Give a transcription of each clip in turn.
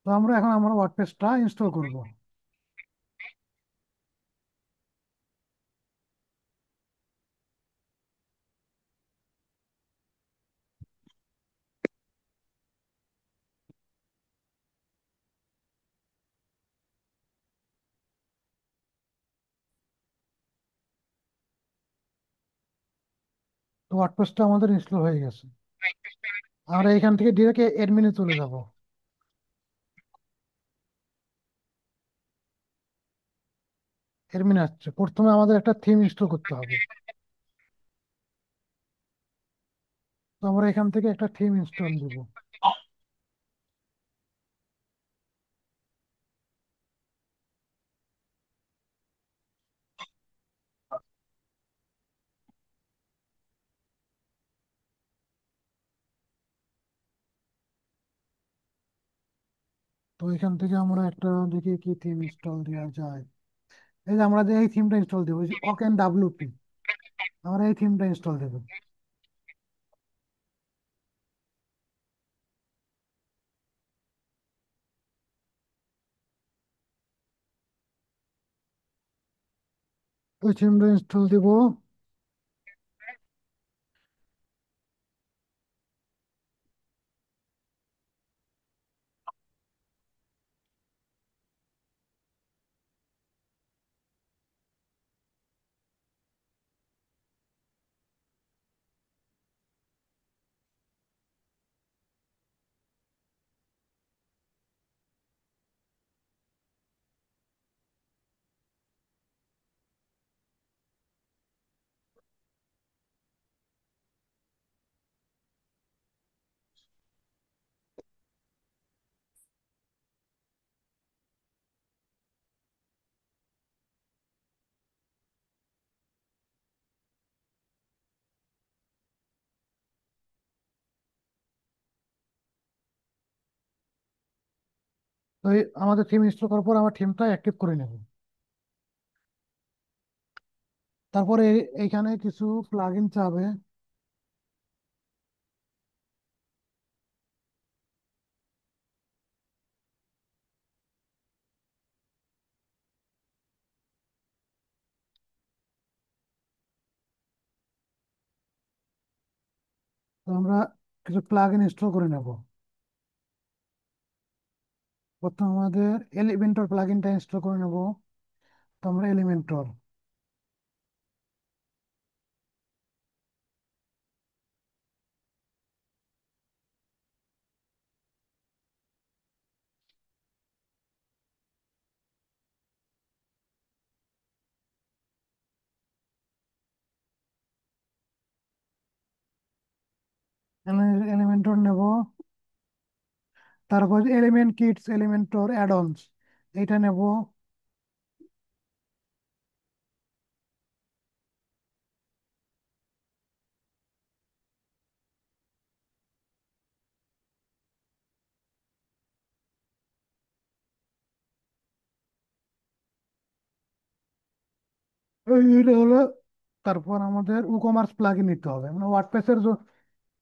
তো আমরা এখন আমার ওয়ার্ডপ্রেসটা ইনস্টল করব। তো ওয়ার্ডপ্রেসটা আমাদের ইনস্টল হয়ে গেছে। আমরা এখান থেকে ডিরেক্ট এডমিনে চলে যাব। এডমিন আসছে, প্রথমে আমাদের একটা থিম ইনস্টল করতে হবে। তো আমরা এখান থেকে একটা থিম ইনস্টল দিব। তো এখান থেকে আমরা একটা দেখি কি থিম ইনস্টল দেওয়া যায়। এই যে আমরা যে এই থিমটা ইনস্টল দেবো, ওক এন্ড ডাব্লিউপি, আমরা এই থিমটা ইনস্টল দেবো। ওই থিমটা ইনস্টল দিব। তো আমাদের থিম ইনস্টল করার পর আমার থিমটা অ্যাক্টিভ করে নেব। তারপরে এইখানে কিছু প্লাগইন চাবে। তো আমরা কিছু প্লাগইন ইনস্টল করে নেব। প্রথম আমাদের এলিমেন্টর প্লাগইনটা ইনস্টল করে নেব। তো আমরা এলিমেন্টর এলিমেন্টর নেব। তারপর এলিমেন্ট কিটস এলিমেন্টর অ্যাডঅনস, এটা নেব। এটা হলো। তারপর আমাদের উকমার্স প্লাগইন নিতে হবে, মানে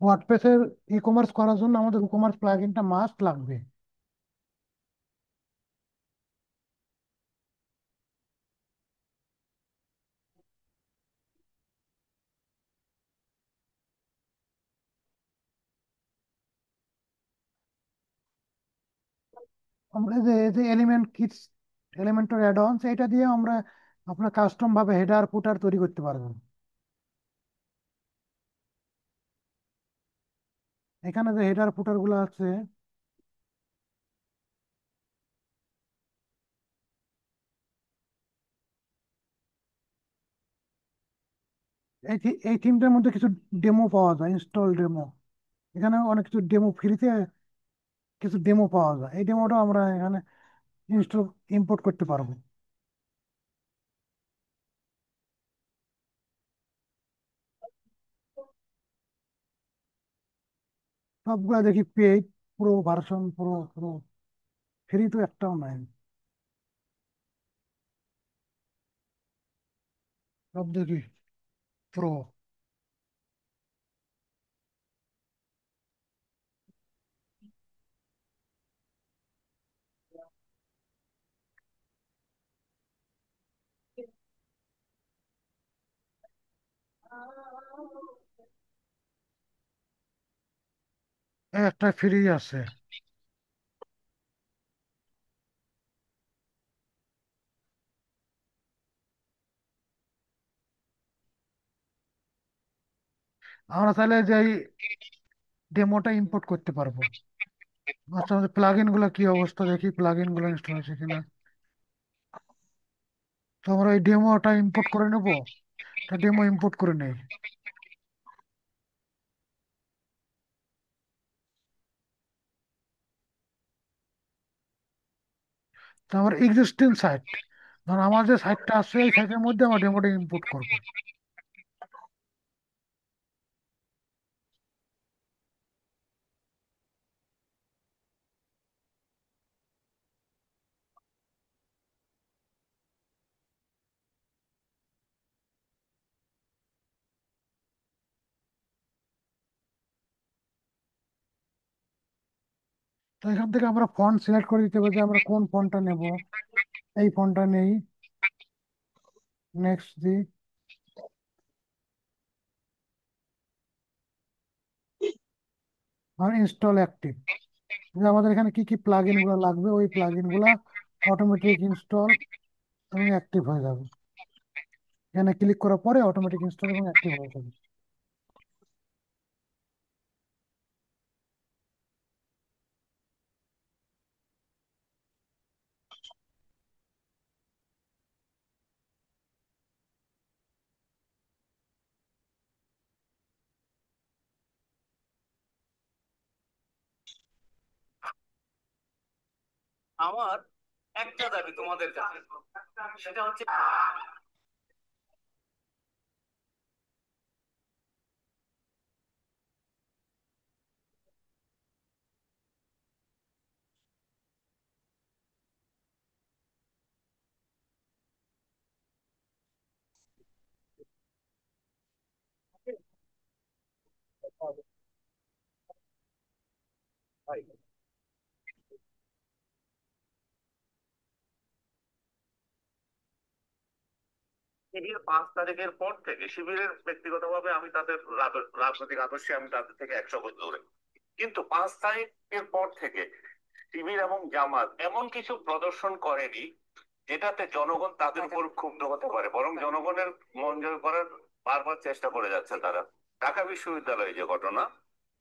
ওয়ার্ডপ্রেসের ই কমার্স করার জন্য আমাদের উকমার্স প্লাগইনটা মাস্ট লাগবে। আমরা যে এলিমেন্ট কিটস এলিমেন্টর অ্যাডঅনস, এটা দিয়ে আমরা আপনার কাস্টম ভাবে হেডার ফুটার তৈরি করতে পারবেন। এখানে যে হেডার ফুটার গুলো আছে, এই থিমটার মধ্যে কিছু ডেমো পাওয়া যায়, ইনস্টল ডেমো। এখানে অনেক কিছু ডেমো ফ্রিতে কিছু ডেমো পাওয়া যায়, এই ডেমোটা আমরা এখানে ইনস্টল ইম্পোর্ট করতে পারবো। সবগুলা দেখি paid, pro version, pro free তো একটাও নাই। সব দেখি প্রো। একটা ফ্রি আছে। আমরা তাহলে যে ডেমোটা ইম্পোর্ট করতে পারবো। আচ্ছা, আমাদের প্লাগ ইন গুলো কি অবস্থা, দেখি প্লাগ ইন গুলো ইনস্টল হয়েছে কিনা। তো আমরা এই ডেমোটা ইম্পোর্ট করে নেবো। তা ডেমো ইম্পোর্ট করে নেই। তো আমার এক্সিস্টিং সাইট, ধর আমার যে সাইটটা আছে এই সাইটের মধ্যে আমরা ডেমোটা ইম্পোর্ট করবো। তো এখান থেকে আমরা ফন্ট সিলেক্ট করে দিতে হবে যে আমরা কোন ফন্টটা নেব। এই ফন্টটা নেই। নেক্সট দি। আর ইনস্টল অ্যাক্টিভ, যে আমাদের এখানে কি কি প্লাগ ইন গুলো লাগবে ওই প্লাগ ইন গুলা অটোমেটিক ইনস্টল এবং অ্যাক্টিভ হয়ে যাবে। এখানে ক্লিক করার পরে অটোমেটিক ইনস্টল এবং অ্যাক্টিভ হয়ে যাবে। আমার একটা দাবি তোমাদের কাছে, সেটা হচ্ছে শিবির 5 তারিখের পর থেকে শিবিরের ব্যক্তিগতভাবে আমি তাদের রাজনৈতিক আদর্শে আমি তাদের থেকে 100 গজ দূরে। কিন্তু 5 তারিখের পর থেকে শিবির এবং জামাত এমন কিছু প্রদর্শন করেনি যেটাতে জনগণ তাদের উপর ক্ষুব্ধ হতে পারে, বরং জনগণের মন জয় করার বারবার চেষ্টা করে যাচ্ছে তারা। ঢাকা বিশ্ববিদ্যালয়ে যে ঘটনা,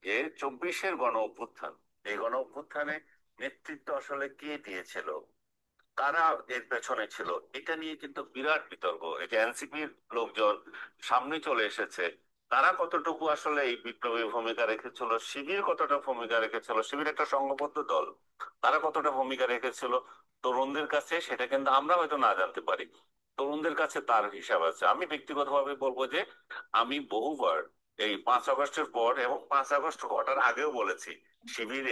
যে 24-এর গণ অভ্যুত্থান, এই গণ অভ্যুত্থানে নেতৃত্ব আসলে কে দিয়েছিল, কারা এর পেছনে ছিল, এটা নিয়ে কিন্তু বিরাট বিতর্ক। এই যে এনসিপির লোকজন সামনে চলে এসেছে, তারা কতটুকু আসলে এই বিপ্লবী ভূমিকা রেখেছিল, শিবির কতটা ভূমিকা রেখেছিল, শিবির একটা সংঘবদ্ধ দল, তারা কতটা ভূমিকা রেখেছিল তরুণদের কাছে, সেটা কিন্তু আমরা হয়তো না জানতে পারি। তরুণদের কাছে তার হিসাব আছে। আমি ব্যক্তিগতভাবে বলবো যে আমি বহুবার এই 5 আগস্টের পর এবং 5 আগস্ট ঘটার আগেও বলেছি শিবির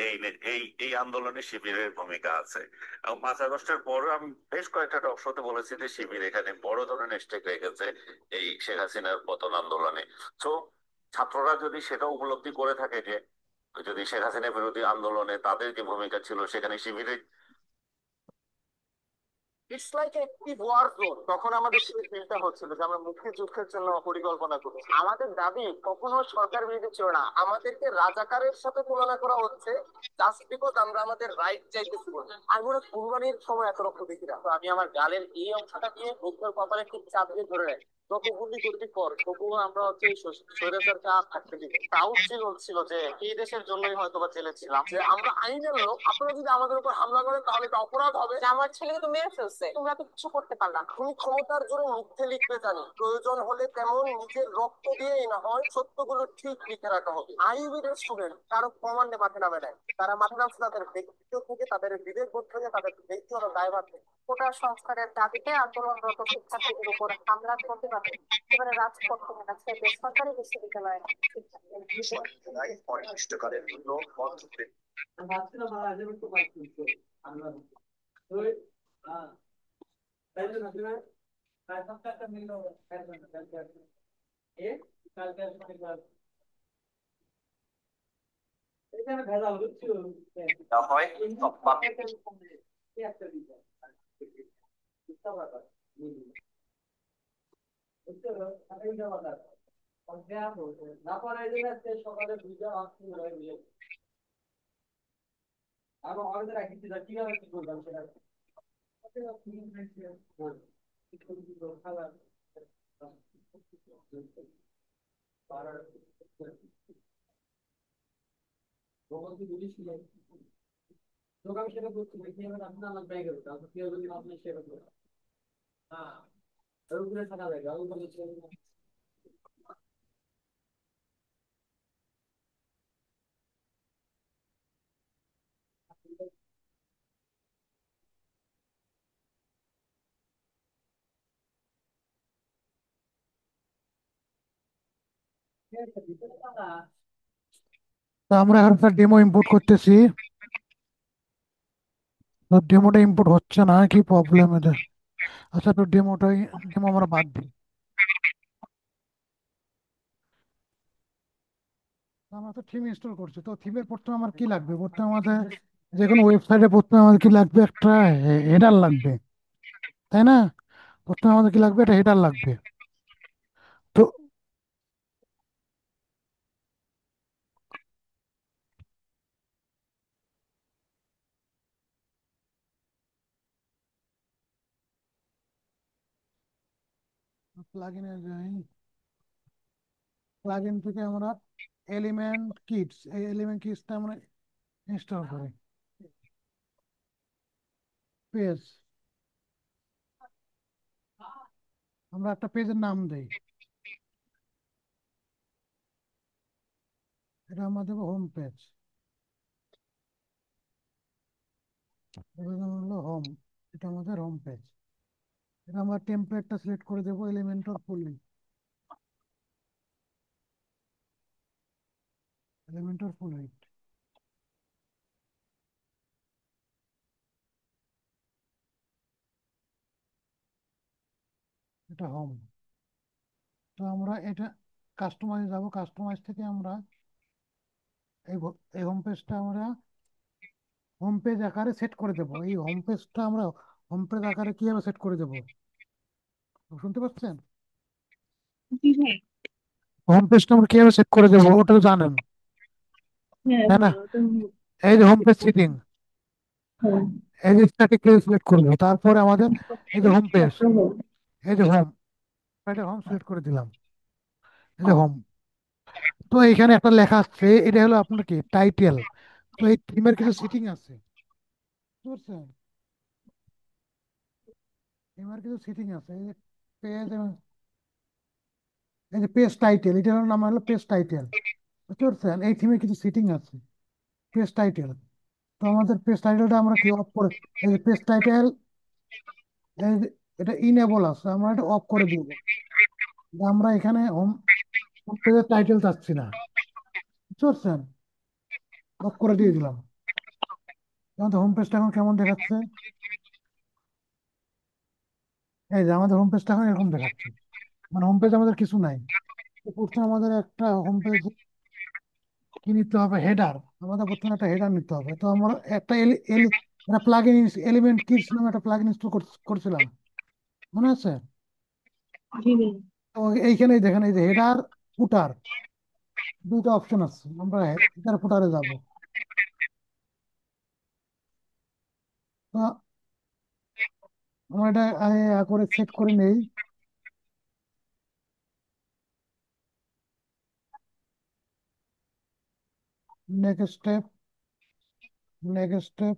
এই এই আন্দোলনে শিবিরের ভূমিকা আছে। এবং 5 আগস্টের পর আমি বেশ কয়েকটা টক শোতে বলেছি যে শিবির এখানে বড় ধরনের স্টেক রেখেছে এই শেখ হাসিনার পতন আন্দোলনে। তো ছাত্ররা যদি সেটা উপলব্ধি করে থাকে যে যদি শেখ হাসিনা বিরোধী আন্দোলনে তাদের যে ভূমিকা ছিল সেখানে শিবিরের, ইটস লাইক একটি ওয়ার জোন, তখন আমাদের সেই ফিলটা হচ্ছিল যে আমরা মুক্তিযুদ্ধের জন্য পরিকল্পনা করছি। আমাদের দাবি কখনো সরকার বিরোধী ছিল না, আমাদেরকে রাজাকারের সাথে তুলনা করা হচ্ছে জাস্ট বিকজ আমরা আমাদের রাইট চাইতেছি বলে। আমি মনে হয় কুরবানির সময় এত রক্ত দেখি না। তো আমি আমার গালের এই অংশটা দিয়ে বুকের কপালে ঠিক চাপ দিয়ে ধরে রাখি, যত গুলি করতে কর তবুও আমরা হচ্ছে এই স্বৈরাচারকে আর থাকতে দিই। প্রাউড ছিল ছিল যে এই দেশের জন্যই হয়তো বা জেলেছিলাম, যে আমরা আইনের লোক, আপনারা যদি আমাদের উপর হামলা করেন তাহলে এটা অপরাধ হবে। যে আমার ছেলেকে তো মেরে ফেলছে, তোমরা তো কিছু করতে পারলা না। তুমি ক্ষমতার জোরে মিথ্যে লিখতে জানি, প্রয়োজন হলে তেমন নিজের রক্ত দিয়েই না হয় সত্যগুলো ঠিক লিখে রাখা হবে। আইবির স্টুডেন্ট কারো কমান্ডে মাঠে নামে নেয়, তারা মাঠে নামছে তাদের ব্যক্তিত্ব থেকে, তাদের বিবেক বোধ থেকে, তাদের ব্যক্তিগত দায়ভার থেকে। কোটা সংস্কারের দাবিতে আন্দোলনরত শিক্ষার্থীদের উপর হামলার প্রতিবাদে এবারে রাজপথ থেকে গেছে বেসরকারি বিশ্ববিদ্যালয়ের শিক্ষার্থী অনির্দিষ্টকালের জন্য বন্ধ করে। না হয় তো আমরা এখন একটা ডেমো ইম্পোর্ট করতেছি। তো ডেমোটা ইম্পোর্ট হচ্ছে না, কি প্রবলেম এদের? আচ্ছা, তো ডেমো আমরা বাদ দিই। তো আমরা তো থিম ইনস্টল করছি, তো থিমের প্রথমে আমার কি লাগবে? প্রথমে আমাদের যে কোনো ওয়েবসাইটে প্রথমে আমাদের কি লাগবে? একটা হেডার লাগবে, তাই না? প্রথমে আমাদের কি লাগবে? একটা হেডার লাগবে। তো প্লাগইনে যাই, প্লাগইন থেকে আমরা এলিমেন্ট কিটস, এই এলিমেন্ট কিটসটা আমরা ইনস্টল করি। পেজ, আমরা একটা পেজের নাম দেই। এটা আমরা দেবো হোম পেজ। এটার নাম হলো হোম, এটা আমাদের হোম পেজ। এটা আমরা টেমপ্লেটটা সিলেক্ট করে দেবো Elementor full, Elementor full with. এটা হোম। তো আমরা এটা কাস্টমাইজ যাবো, কাস্টমাইজ থেকে আমরা এই হোম পেজটা আমরা হোম পেজ আকারে সেট করে দেবো। এই হোম পেজটা আমরা হোম পেজ আকারে কিভাবে সেট করে দেবো, শুনতে পাচ্ছেন? জি ভাই। হোম পেজটা আমরা কিভাবে সেট করে দেবো ওটা তো জানেন, হ্যাঁ তাই না? ভাই, ওটা এই যে হোম পেজ সেটিং, হ্যাঁ। এই যে স্ট্যাটিক পেজ সিলেক্ট করবো, তারপরে আমাদের এই যে হোম পেজ, তারপরে হোম। এই যে হোম, এটা হোম সিলেক্ট করে দিলাম, এই যে হোম। তো এখানে একটা লেখা আছে, এটা হলো আপনার কি টাইটেল। তো এই থিমের কিছু সেটিং আছে, বুঝতে পারছেন? থিমের কিছু সেটিং আছে, এই যে পেজ, এই যে পেজ টাইটেল, এটার নাম হলো পেজ টাইটেল, বুঝতে পারছেন? এই থিমে কিছু সেটিং আছে, পেজ টাইটেল। তো আমাদের পেজ টাইটেলটা আমরা কি অফ করে, এই যে পেজ টাইটেল, এই যে এটা ইনেবল আছে, আমরা এটা অফ করে দিব। আমরা এখানে হোম পেজের টাইটেল চাচ্ছি না, বুঝতে পারছেন? অফ করে দিয়ে দিলাম। আমাদের হোম পেজটা এখন কেমন দেখাচ্ছে? এই যে আমাদের হোম পেজটা এখন এরকম দেখাচ্ছে, মানে হোম পেজ আমাদের কিছু নাই। তো প্রথমে আমাদের একটা হোম পেজ কি নিতে হবে? হেডার। আমাদের প্রথমে একটা হেডার নিতে হবে। তো আমরা একটা একটা প্লাগইন এলিমেন্ট কিটস নামে একটা প্লাগইন ইনস্টল করছিলাম, মনে আছে? জি ভাই। তো এইখানেই দেখেন, এই যে হেডার ফুটার দুইটা অপশন আছে, আমরা হেডার ফুটারে যাব। তো আমরা এটা আগে করে সেট করে নেই। নেক্সট স্টেপ, নেক্সট স্টেপ,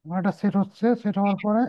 আমার এটা সেট হচ্ছে, সেট হওয়ার পরে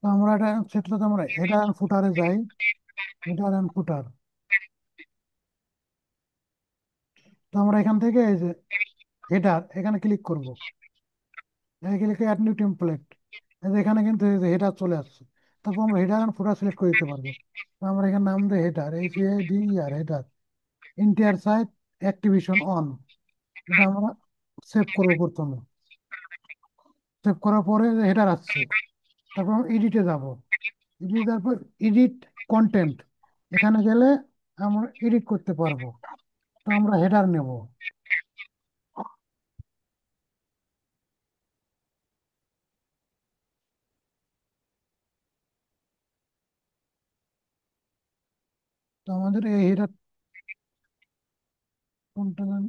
তো আমরা এটা সেটাতে আমরা হেডার অ্যান্ড ফুটারে যাই। হেডার অ্যান্ড ফুটার। তো আমরা এখান থেকে এই যে হেডার এখানে ক্লিক করব। Click add new template. এখানে কিন্তু হেডার চলে আসছে। তারপর আমরা হেডার অ্যান্ড ফুটার সিলেক্ট করে দিতে পারবো। তো আমরা এখানে নাম দেই header, HADER header. Inter site activation on. এটা আমরা সেভ করবো প্রথমে। সেভ করার পরে হেডার আসছে। তারপর আমরা এডিটে যাব। এডিট, তারপর এডিট কন্টেন্ট। এখানে গেলে আমরা এডিট করতে পারবো। তো আমরা হেডার নেব। তো আমাদের এই হেডার কোনটা যেন?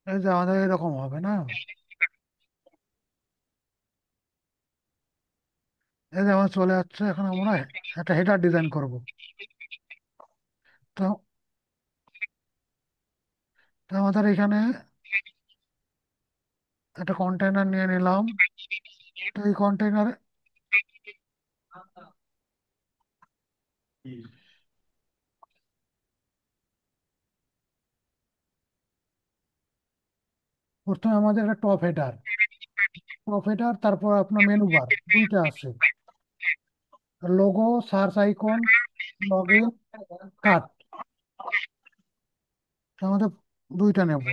এই যে আমাদের এরকম হবে না? এই যে আমার চলে যাচ্ছে। এখন আমরা একটা হেডার ডিজাইন করব। তো তো আমাদের এখানে একটা কন্টেইনার নিয়ে নিলাম। তো এই কন্টেইনার প্রথমে আমাদের একটা টপ হেডার, তারপর আপনার মেনু বার দুইটা আছে। Logo, search icon, log in, cut. আমাদের দুইটা নেব।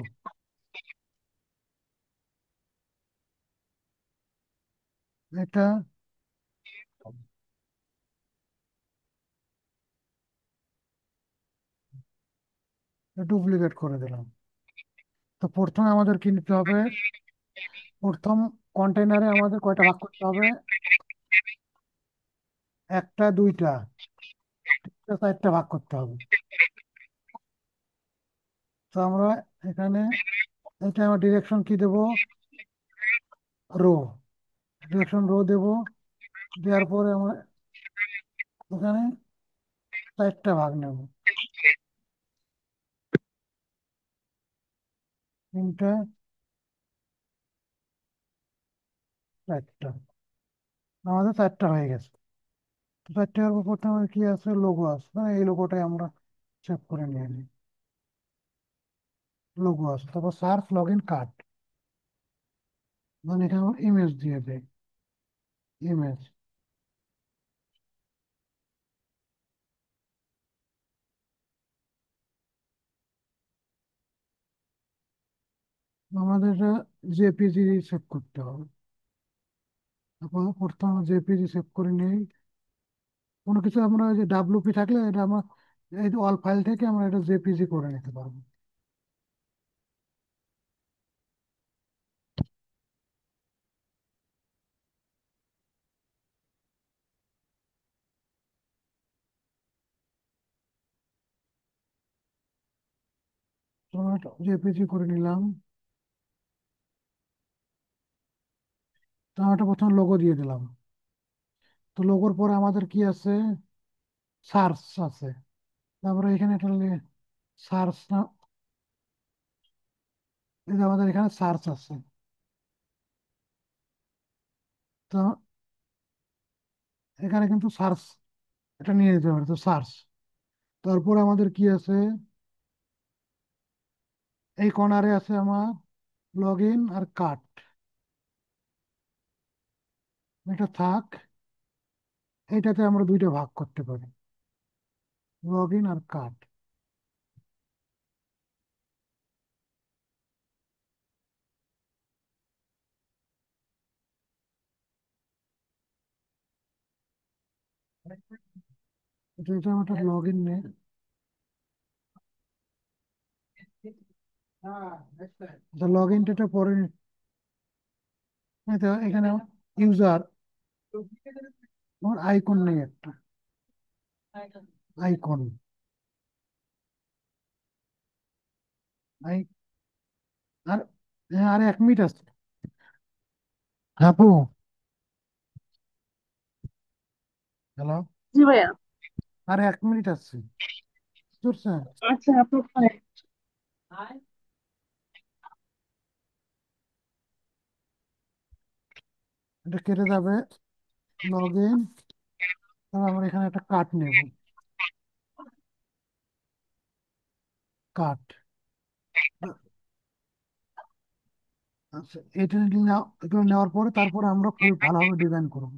এটা ডুপ্লিকেট করে দিলাম। তো প্রথমে আমাদের কি নিতে হবে? প্রথম কন্টেইনারে আমাদের কয়টা ভাগ করতে হবে? একটা, দুইটা, তিনটা, চারটা ভাগ করতে হবে। তো আমরা এখানে এটা আমার ডিরেকশন কি দেব? রো। ডিরেকশন রো দেব। দেওয়ার পরে আমরা এখানে চারটা ভাগ নেব। তিনটা, চারটা। আমাদের চারটা হয়ে গেছে। তো চারটে হওয়ার পর প্রথমে কি আছে? লোগো আছে। মানে এই লোগোটাই আমরা সেভ করে নিয়ে নিই। লোগো আছে, তারপর সার্চ, লগ ইন, কাট। মানে এখানে আমরা ইমেজ দিয়ে দেই। ইমেজ। আমাদের জেপিজি সেভ করতে হবে। তারপর প্রথমে জেপিজি সেভ করে নিই। কোনো কিছু আমরা ওই যে ডাব্লুপি থাকলে এটা আমরা এই অল ফাইল থেকে আমরা এটা জেপিজি করে নিতে পারবো। তো আমরা জেপিজি করে নিলাম। তো আমরা একটা প্রথম লোগো দিয়ে দিলাম। তো লোগোর পরে আমাদের কি আছে? সার্চ আছে। তারপরে এখানে একটা সার্চ না, এই যে আমাদের এখানে সার্চ আছে। তো এখানে কিন্তু সার্চ এটা নিয়ে যেতে পারে। তো সার্চ, তারপরে আমাদের কি আছে? এই কর্নারে আছে আমার লগ ইন আর কাট। এটা থাক। এইটাতে আমরা দুইটা ভাগ করতে পারি, লগ ইন আর কাট। এটা এটা আমাদের লগ ইন নেই। লগ ইনটা পরে এখানে ইউজার আমার আইকন নেই একটা। আইকন এই আর হ্যাঁ, আর 1 মিনিট আছে। আপু, হ্যালো, জি ভাইয়া। আর 1 মিনিট আছে, বুঝতে পারছেন? আচ্ছা, আপনার এটা কেটে যাবে, লগ ইন। তারপর আমরা এখানে একটা কাট নেব, কাট। আচ্ছা, এটা এগুলো নেওয়ার পরে তারপরে আমরা ফুল ভালোভাবে ডিজাইন করবো।